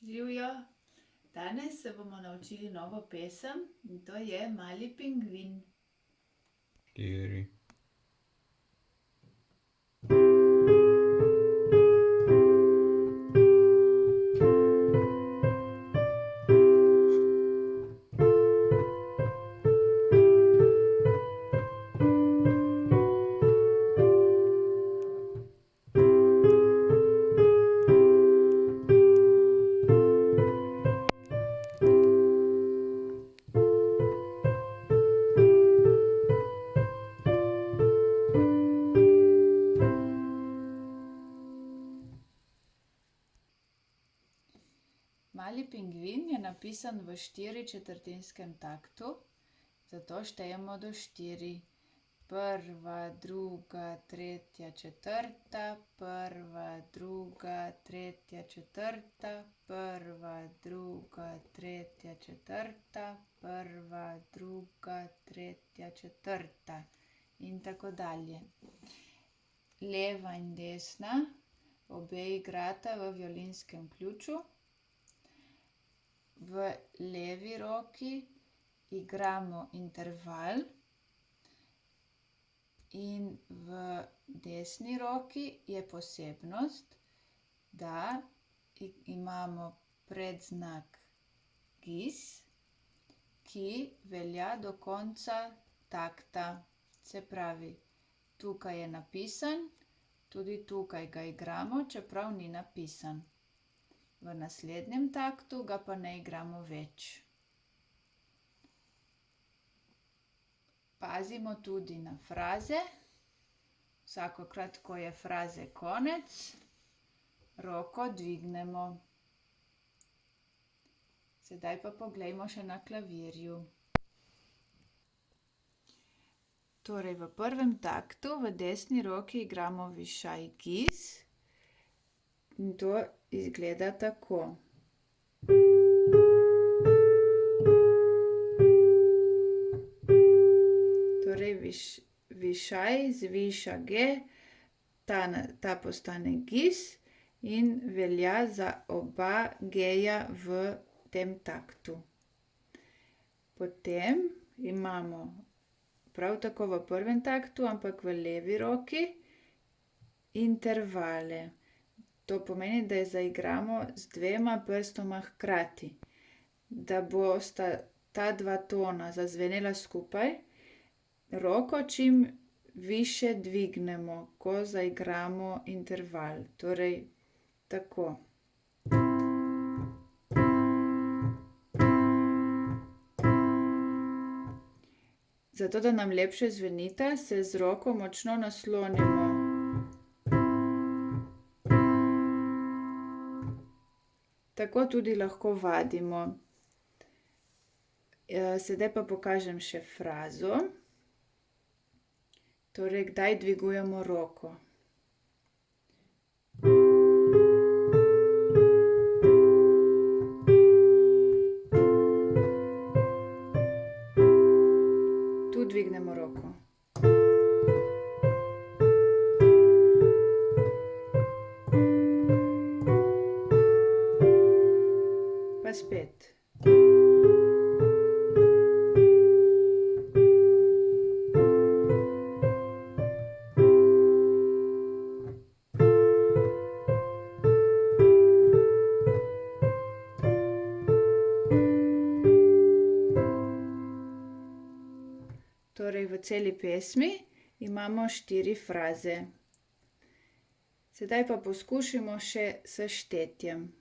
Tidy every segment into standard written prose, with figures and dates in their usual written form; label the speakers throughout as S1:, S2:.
S1: Živjo! Danes se bomo naučili novo pesem in to je Mali pingvin.
S2: Štiri.
S1: Mali pingvin je napisan v 4/4 taktu, zato štejemo do 4. Prva, druga, tretja, četrta, prva, druga, tretja, četrta, prva, druga, tretja, četrta, prva, druga, tretja, četrta in tako dalje. Leva in desna, obe igrata v violinskem ključu. V levi roki igramo interval in v desni roki je posebnost, da imamo predznak gis, ki velja do konca takta. Se pravi, tukaj je napisan, tudi tukaj ga igramo, čeprav ni napisan. V naslednjem taktu ga pa ne igramo več. Pazimo tudi na fraze. Vsakokrat, ko je fraze konec, roko dvignemo. Sedaj pa poglejmo še na klavirju. Torej, v prvem taktu v desni roki igramo višaj gis in to izgleda tako. Torej, višaj zviša G, ta postane gis in velja za oba G-ja v tem taktu. Potem imamo prav tako v prvem taktu, ampak v levi roki, intervale. To pomeni, da zaigramo z dvema prstoma hkrati. Da bosta ta dva tona zazvenela skupaj, roko čim više dvignemo, ko zaigramo interval. Torej, tako. Zato, da nam lepše zvenita, se z roko močno naslonimo. Tako tudi lahko vadimo. Sedaj pa pokažem še frazo. Torej, kdaj dvigujemo roko. Tu dvignemo roko. Pa spet. Torej, v celi pesmi imamo 4 fraze. Sedaj pa poskušajmo še s štetjem.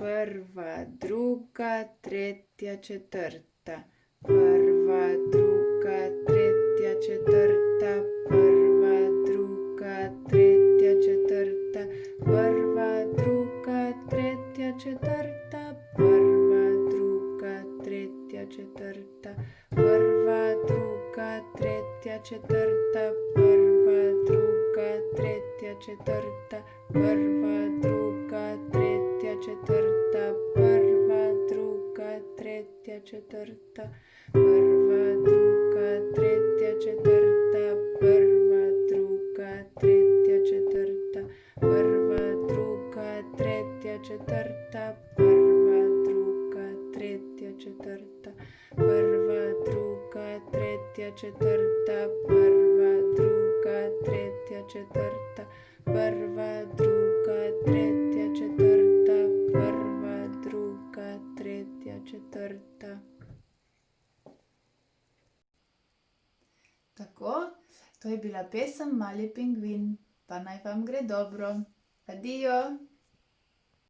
S1: Prva, druga, tretja, četrta. Prva, druga, tretja, četrta. Prva, druga, tretja, četrta. Prva, druga, tretja, četrta. Prva, druga, tretja, četrta. Prva, druga, tretja, četrta. Prva, druga, tretja, četrta. Prva, druga, tretja, četrta. Prva, druga, tretja, četrta. Prva, druga, tretja, četrta. Prva, druga, tretja, četrta. Prva, druga, tretja, četrta, prva, druga, tretja, četrta, prva, druga, tretja, četrta, prva, druga, tretja, četrta, prva, druga, tretja, četrta, prva, druga, tretja, četrta. Tako, to je bila pesem Mali pingvin, pa naj vam gre dobro. Adijo!